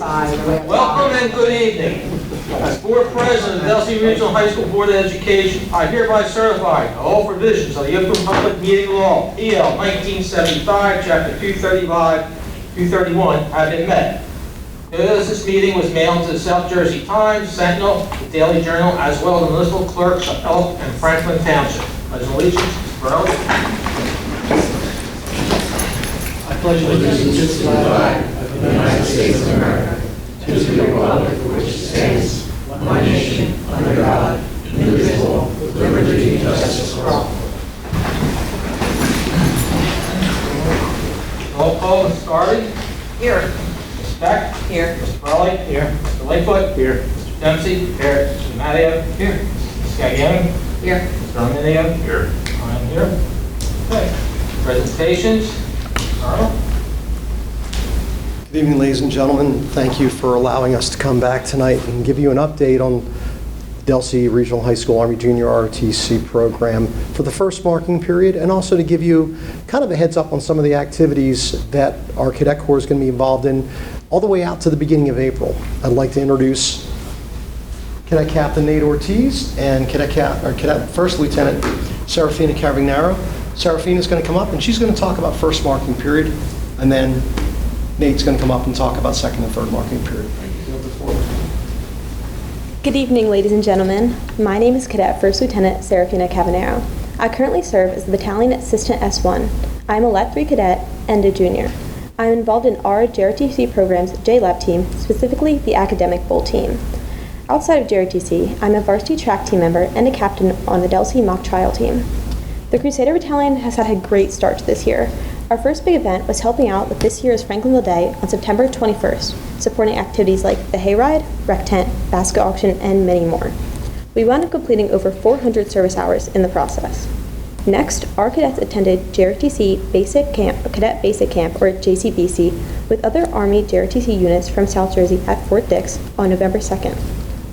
Welcome and good evening. As Board President of the Delsea Regional High School Board of Education, I hereby certify that all provisions of the Open Public Meeting Law, EL 1975, Chapter 235, 231, have been met. Notice this meeting was mailed to the South Jersey Times, Sentinel, the Daily Journal, as well as the municipal clerks of Elk and Franklin Township. Pledge allegiance, Mr. Burley. I pledge allegiance to the flag of the United States of America, to the republic for which it stands, one nation, under God, indivisible, with liberty and justice for all. Roll call is started. Here. Ms. Beck? Here. Mr. Burley? Here. Mr. Lightfoot? Here. Mr. Dempsey? Here. Mr. Matteo? Here. Ms. Gaglione? Here. Mr. Arminio? Here. I'm here. Okay. Presentations. Carl? Good evening, ladies and gentlemen. Thank you for allowing us to come back tonight and give you an update on Delsea Regional High School Army Junior ROTC program for the first marking period, and also to give you kind of a heads up on some of the activities that our Cadet Corps is going to be involved in all the way out to the beginning of April. I'd like to introduce Cadet Captain Nate Ortiz and Cadet First Lieutenant Serafina Cavagnaro. Serafina is going to come up and she's going to talk about first marking period, and then Nate's going to come up and talk about second and third marking period. Good evening, ladies and gentlemen. My name is Cadet First Lieutenant Serafina Cavagnaro. I currently serve as the Battalion Assistant S1. I am a Let 3 cadet and a junior. I am involved in our JROTC program's JLab team, specifically the Academic Bowl team. Outside of JROTC, I'm a varsity track team member and a captain on the Delsea mock trial team. The Crusader Battalion has had a great start to this year. Our first big event was helping out with this year's Franklinville Day on September 21st, supporting activities like the Hayride, Rec Tent, Basket Auction, and many more. We wound up completing over 400 service hours in the process. Next, our cadets attended JROTC Cadet Basic Camp, or JCBC, with other Army JROTC units from South Jersey at Fort Dix on November 2nd.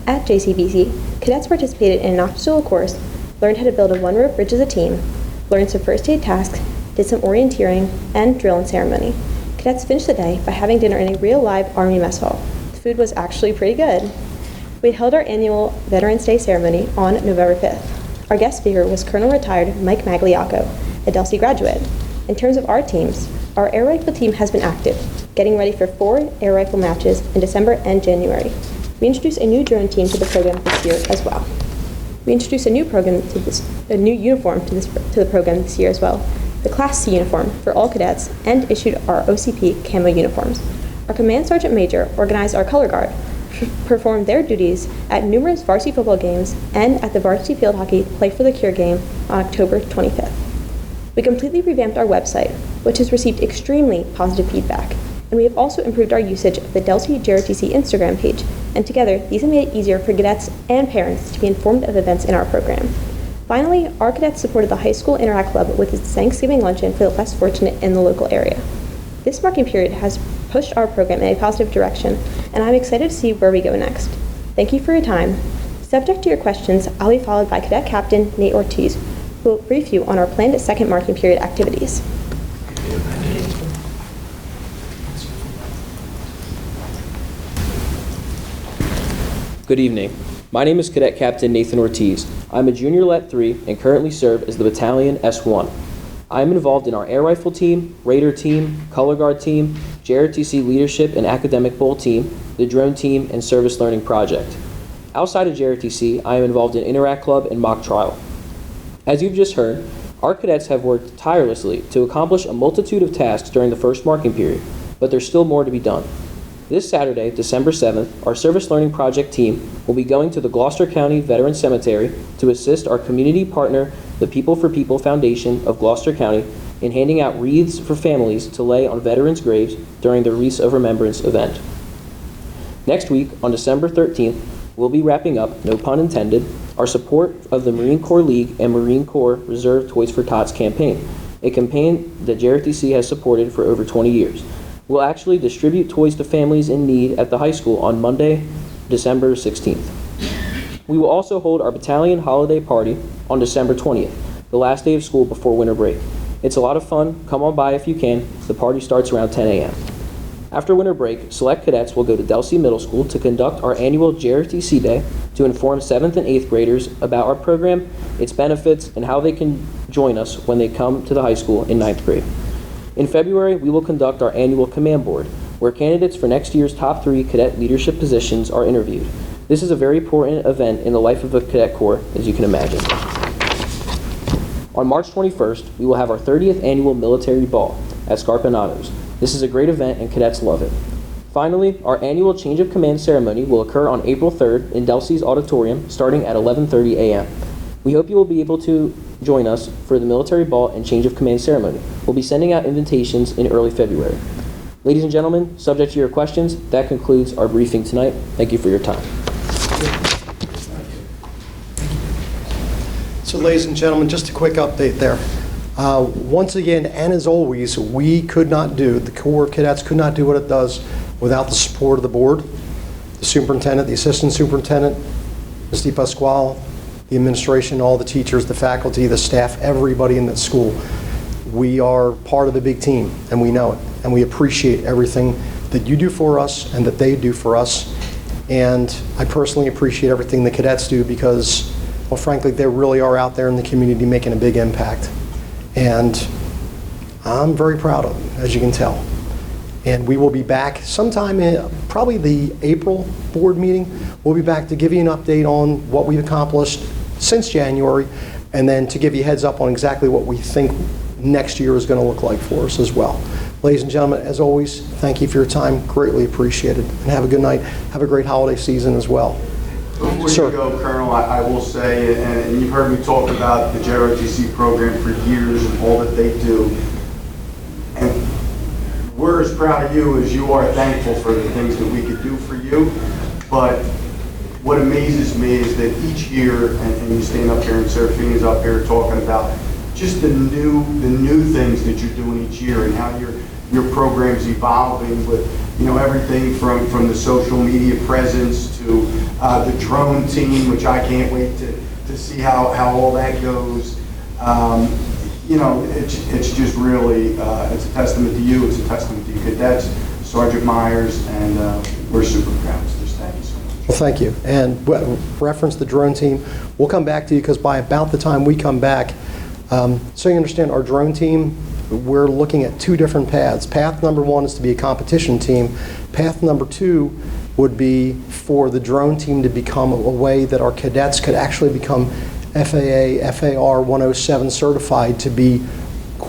At JCBC, cadets participated in an obstacle course, learned how to build a one-rope bridge as a team, learned some first aid tasks, did some orienteering, and drill and ceremony. Cadets finished the day by having dinner in a real live Army mess hall. The food was actually pretty good. We held our annual Veterans Day ceremony on November 5th. Our guest speaker was Colonel Retired Mike Magliacco, a Delsea graduate. In terms of our teams, our air rifle team has been active, getting ready for 4 air rifle matches in December and January. We introduced a new drone team to the program this year as well. We introduced a new uniform to the program this year as well, the Class C uniform for all cadets, and issued our OCP camo uniforms. Our Command Sergeant Major organized our color guard, performed their duties at numerous varsity football games and at the varsity field hockey Play for the Cure game on October 25th. We completely revamped our website, which has received extremely positive feedback, and we have also improved our usage of the Delsea JROTC Instagram page, and together these have made it easier for cadets and parents to be informed of events in our program. Finally, our cadets supported the High School Interact Club with its Thanksgiving luncheon for the less fortunate in the local area. This marking period has pushed our program in a positive direction, and I'm excited to see where we go next. Thank you for your time. Subject to your questions, I'll be followed by Cadet Captain Nate Ortiz, who will brief you on our planned second marking period activities. Good evening. My name is Cadet Captain Nathan Ortiz. I'm a junior Let 3 and currently serve as the Battalion S1. I am involved in our air rifle team, Raider team, color guard team, JROTC leadership and academic bowl team, the drone team, and service learning project. Outside of JROTC, I am involved in Interact Club and mock trial. As you've just heard, our cadets have worked tirelessly to accomplish a multitude of tasks during the first marking period, but there's still more to be done. This Saturday, December 7th, our Service Learning Project team will be going to the Gloucester County Veterans Cemetery to assist our community partner, the People for People Foundation of Gloucester County, in handing out wreaths for families to lay on veterans' graves during the Wreaths of Remembrance event. Next week, on December 13th, we'll be wrapping up, no pun intended, our support of the Marine Corps League and Marine Corps Reserve Toys for Tots campaign, a campaign that JROTC has supported for over 20 years. We'll actually distribute toys to families in need at the high school on Monday, December 16th. We will also hold our battalion holiday party on December 20th, the last day of school before winter break. It's a lot of fun. Come on by if you can. The party starts around 10 a.m. After winter break, select cadets will go to Delsea Middle School to conduct our annual JROTC Day to inform 7th and 8th graders about our program, its benefits, and how they can join us when they come to the high school in 9th grade. In February, we will conduct our annual Command Board, where candidates for next year's top 3 cadet leadership positions are interviewed. This is a very important event in the life of a cadet corps, as you can imagine. On March 21st, we will have our 30th annual military ball at Scarpinatos. This is a great event and cadets love it. Finally, our annual change of command ceremony will occur on April 3rd in Delsea's auditorium starting at 11:30 a.m. We hope you will be able to join us for the military ball and change of command ceremony. We'll be sending out invitations in early February. Ladies and gentlemen, subject to your questions, that concludes our briefing tonight. Thank you for your time. So, ladies and gentlemen, just a quick update there. Once again, and as always, the Corps Cadets could not do what it does without the support of the board, the superintendent, the assistant superintendent, Ms. DePasquale, the administration, all the teachers, the faculty, the staff, everybody in the school. We are part of a big team, and we know it, and we appreciate everything that you do for us and that they do for us. And I personally appreciate everything the cadets do because, well, frankly, they really are out there in the community making a big impact. And I'm very proud of them, as you can tell. And we will be back sometime in probably the April board meeting. We'll be back to give you an update on what we've accomplished since January, and then to give you a heads up on exactly what we think next year is going to look like for us as well. Ladies and gentlemen, as always, thank you for your time. Greatly appreciated. And have a good night. Have a great holiday season as well. Before Sir. you go, Colonel, I will say, and you've heard me talk about the JROTC program for years and all that they do, and we're as proud of you as you are thankful for the things that we could do for you. But what amazes me is that each year, and you stand up here and Seraphina's up here talking about just the new things that you're doing each year and how your program's evolving with, you know, everything from the social media presence to the drone team, which I can't wait to see how all that goes. You know, it's just really, it's a testament to you, it's a testament to you cadets, Sergeant Myers, and we're super proud. So just thank you so much. Well, thank you. And reference the drone team. We'll come back to you because by about the time we come back, so you understand our drone team, we're looking at 2 different paths. Path number 1 is to be a competition team. Path number 2 would be for the drone team to become a way that our cadets could actually become FAA, FAR 107 certified to be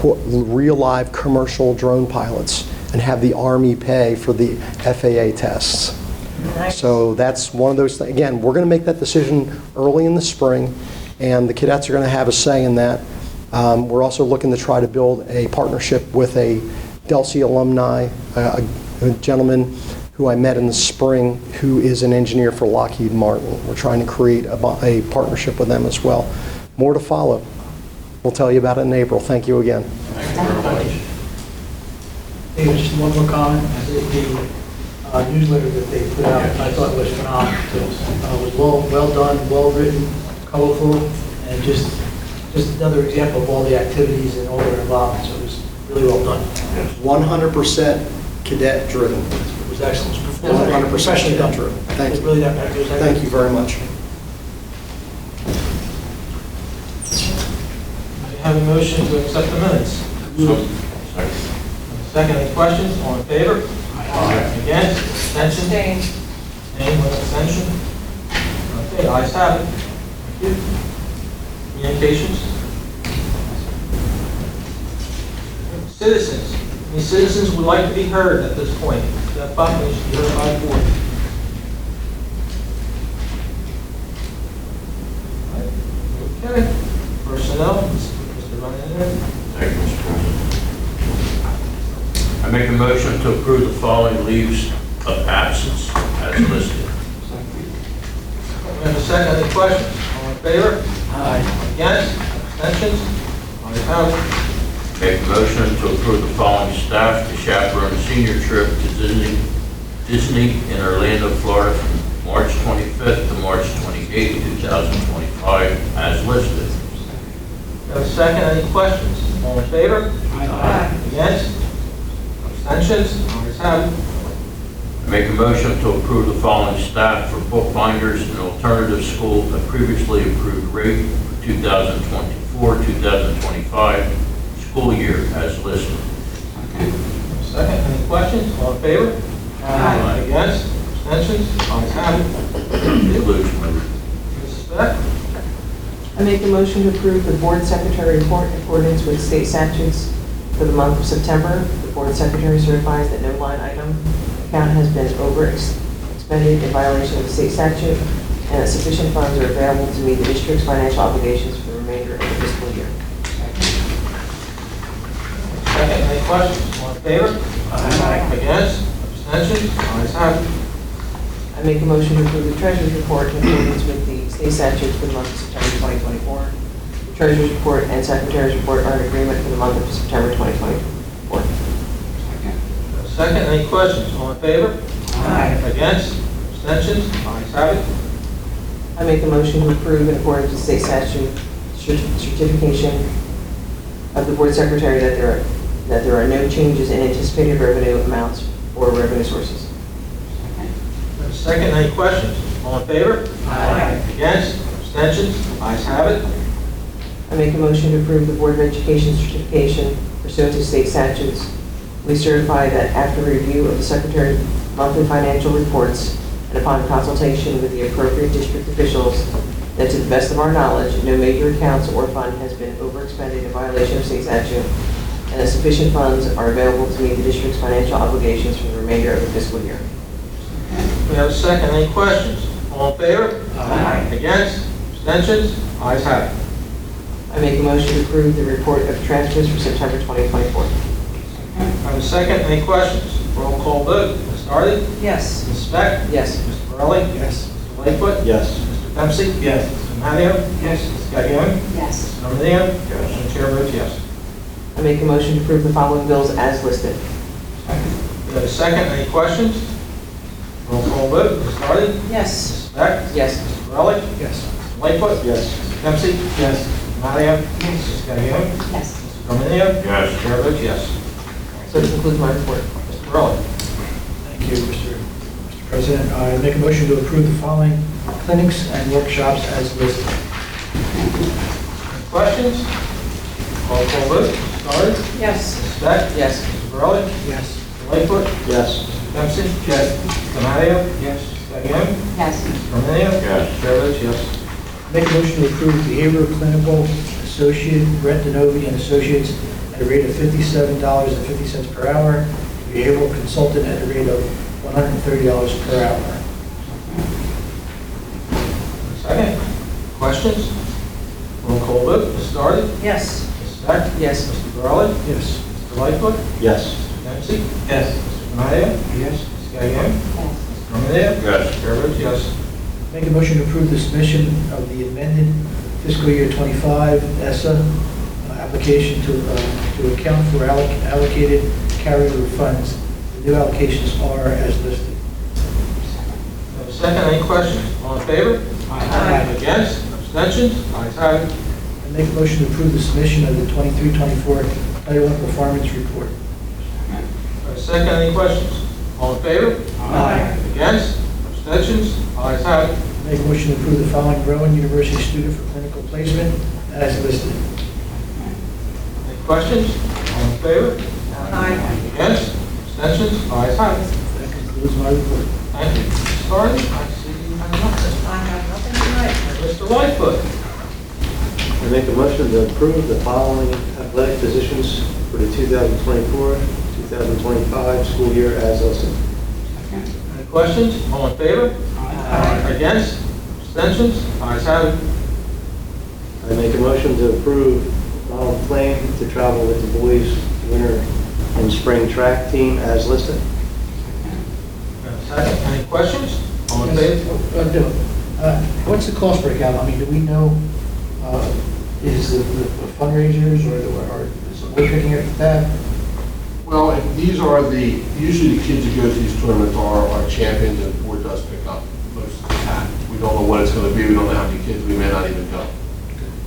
real live commercial drone pilots and have the Army pay for the FAA tests. Nice. So that's one of those things. Again, we're going to make that decision early in the spring, and the cadets are going to have a say in that. We're also looking to try to build a partnership with a Delsea alumni, a gentleman who I met in the spring who is an engineer for Lockheed Martin. We're trying to create a partnership with them as well. More to follow. We'll tell you about it in April. Thank you again. Thank you very much. David, just one more comment. The newsletter that they put out, I thought was phenomenal. It was well done, well written, colorful, and just another example of all the activities and all their involvement. So it was really well done. 100% cadet driven. It was excellent. 100% Professionally done. driven. Thank you. Really Thank you very much. I have a motion to accept the minutes. Second, any questions? All in favor? Aye. Against? Abstention? Any with abstention? Okay, ayes have it. Thank you. Communications? Citizens. Any citizens would like to be heard at this point? That button should be heard by the board. Okay. Personnel, Mr. Ryan. Thank you, Mr. President. I make a motion to approve the following leaves of absence as listed. We have a second. Any questions? All in favor? Aye. Against? Abstentions? Ayes have it. Make a motion to approve the following staff to chaperone a senior trip to Disney in Orlando, Florida from March 25th to March 28th, 2025 as listed. We have a second. Any questions? All in favor? Aye. Against? Abstentions? Ayes have it. Make a motion to approve the following staff for bookbinders and alternative school at previously approved rate for 2024-2025 school year as listed. Second, any questions? All in favor? Aye. Against? Abstentions? Ayes have it. Includes my Mrs. Beck? I make a motion to approve the board secretary report in accordance with state statutes for the month of September. The board secretary certifies that no line item account has been expended in violation of the state statute and that sufficient funds are available to meet the district's financial obligations for the remainder of the fiscal year. Second, any questions? All in favor? Aye. Against? Abstentions? Ayes have it. I make a motion to approve the treasurer's report in accordance with the state statutes for the month of September 2024. The treasurer's report and secretary's report are in agreement for the month of September 2024. Second, any questions? All in favor? Aye. Against? Abstentions? Ayes have it. I make a motion to approve in accordance with state statute certification of the board secretary that there are no changes in anticipated revenue amounts or revenue sources. Second, any questions? All in favor? Aye. Against? Abstentions? Ayes have it. I make a motion to approve the Board of Education certification pursuant to state statutes. We certify that after review of the Secretary's monthly financial reports and upon consultation with the appropriate district officials, that to the best of our knowledge, no major accounts or fund has been overexpended in violation of state statute, and that sufficient funds are available to meet the district's financial obligations for the remainder of the fiscal year. We have a second, any questions? All in favor? Aye. Against? Abstentions? Ayes have it. I make a motion to approve the report of transfers for September 2024. I have a second, any questions? Roll call vote. Ms. Hardy? Yes. Ms. Beck? Yes. Mr. Burley? Yes. Mr. Lightfoot? Yes. Mr. Dempsey? Yes. Mr. Matteo? Yes. Ms. Gaglione? Yes. Mr. Lombardo? Yes. And the chair votes yes. I make a motion to approve the following bills as listed. We have a second, any questions? Roll call vote. Ms. Hardy? Yes. Ms. Beck? Yes. Mr. Burley? Yes. Mr. Lightfoot? Yes. Mr. Dempsey? Yes. Mr. Matteo? Ms. Gaglione? Yes. Mr. Lombardo? Yes. Chair votes yes. So this concludes my report. Mr. Burley? Thank you, Mr. President. I make a motion to approve the following clinics and workshops as listed. Any questions? Roll call vote. Ms. Hardy? Yes. Ms. Beck? Yes. Mr. Burley? Yes. Mr. Lightfoot? Yes. Mr. Dempsey? Yes. Mr. Matteo? Yes. Ms. Gaglione? Yes. Mr. Lombardo? Yes. Chair votes yes. Make a motion to approve behavioral clinical associate Brent Denovi and Associates at a rate of $57.50 per hour, behavioral consultant at a rate of $130 per hour. Second. Questions? Roll call vote. Ms. Hardy? Yes. Ms. Beck? Yes. Mr. Burley? Yes. Mr. Lightfoot? Yes. Mr. Dempsey? Yes. Mr. Matteo? Yes. Ms. Gaglione? Yes. Mr. Lombardo? Yes. Chair votes yes. Make a motion to approve the submission of the amended fiscal year 25 ESSA application to account for allocated carryover funds. The new allocations are as listed. We have a second. Any questions? All in favor? Aye. Against? Abstentions? Ayes have it. I make a motion to approve the submission of the 23-24 Title I performance report. We have a second. Any questions? All in favor? Aye. Against? Abstentions? Ayes have it. Make a motion to approve the following Rowan University student for clinical placement as listed. Any questions? All in favor? Aye. Against? Abstentions? Ayes have it. That concludes my report. Thank you. Ms. Hardy? I see you have nothing. I have nothing tonight. Mr. Lightfoot? I make a motion to approve the following athletic positions for the 2024-2025 school year as listed. Any questions? All in favor? Aye. Against? Abstentions? Ayes have it. I make a motion to approve Donald Flame to travel with the boys winter and spring track team as listed. Second. Any questions? All in favor? What's the cost breakout? I mean, do we know, is the fundraisers or is the board picking up that? Well, and these are usually the kids who go to these tournaments are champions, and the board does pick up most of the tab. We don't know what it's going to be, we don't know how many kids, we may not even go.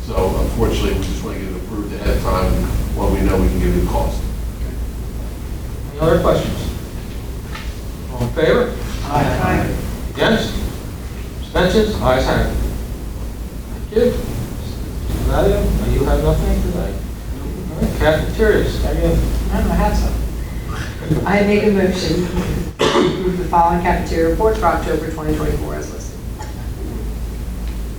So unfortunately, we just want to get it approved ahead of time, when we know we can give you the cost. Any other questions? Abstentions? Ayes have it. Thank you. Nadia, you have nothing tonight? All right, cafeterias, again. I don't know, I had some. I make a motion to approve the following cafeteria reports for October 2024 as listed.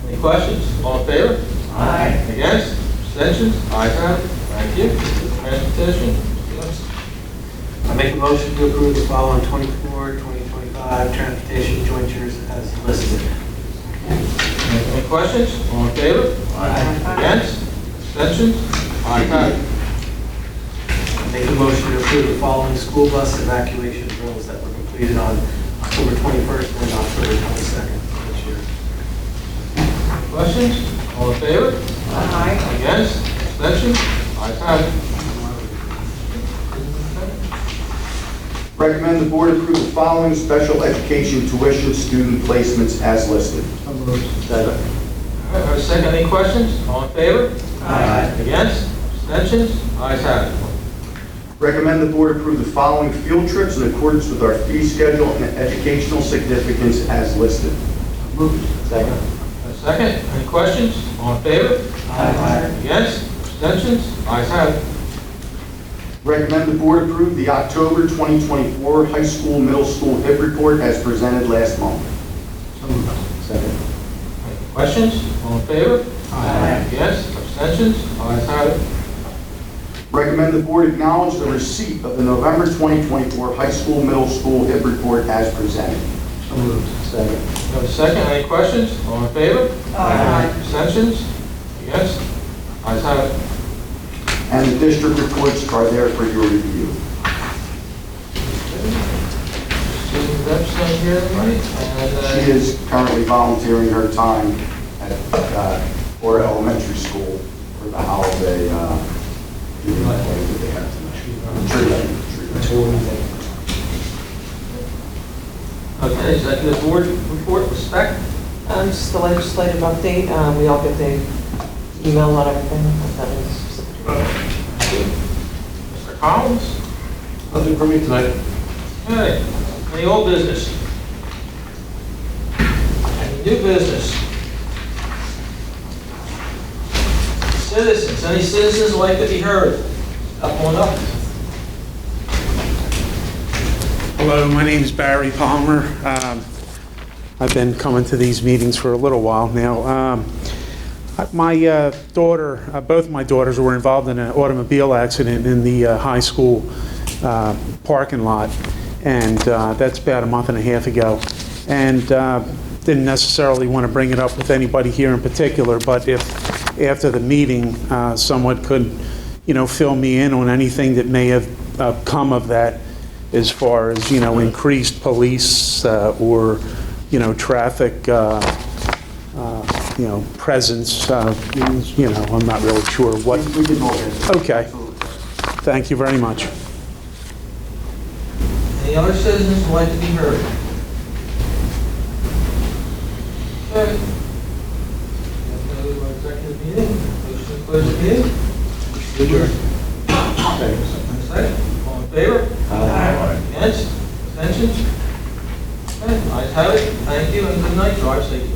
Any questions? All in favor? Aye. Against? Abstentions? Ayes have it. Thank you. Transportation. Yes. I make a motion to approve the following 24-2025 transportation jointures as listed. Any questions? All in favor? Aye. Against? Abstentions? Ayes have it. I make a motion to approve the following school bus evacuation drills that were completed on October 21st and October 22nd this year. Questions? All in favor? Aye. Against? Abstentions? Ayes have it. Recommend the board approve the following special education tuition student placements as listed. Second. All right, have a second. Any questions? All in favor? Aye. Against? Abstentions? Ayes have it. Recommend the board approve the following field trips in accordance with our fee schedule and educational significance as listed. Second. Have a second. Any questions? All in favor? Aye. Against? Abstentions? Ayes have it. Recommend the board approve the October 2024 high school, middle school HIP report as presented last month. Second. Any questions? All in favor? Aye. Against? Abstentions? Ayes have it. Recommend the board acknowledge the receipt of the November 2024 high school, middle school HIP report as presented. Second. Have a second. Any questions? All in favor? Aye. Abstentions? Against? Ayes have it. And the district reports are there for your review. Susan Depp's not here tonight, and She is currently volunteering her time at for elementary school for the holiday meeting that they have tonight. Tree lighting. okay, executive board report, respect. Just the legislative update, we all get the email on everything. Nothing specific. Mr. Collins? Nothing for me tonight. Okay, any old business? Any new business? Citizens, any citizens would like to be heard? Up on up. Hello, my name is Barry Palmer. I've been coming to these meetings for a little while now. My daughter, both my daughters were involved in an automobile accident in the high school parking lot, and that's about a month and a half ago. And didn't necessarily want to bring it up with anybody here in particular, but if after the meeting someone could, fill me in on anything that may have come of that, as far as increased police or traffic. Presence, I'm not really sure what. We can look at it. Okay. Absolutely. Thank you very much. Any other citizens would like to be heard? Okay. Go to our executive meeting. Motion to close the meeting. Second. All in favor? Aye. Against? Abstentions? Okay, ayes have it. Thank you and good night. Drive safe.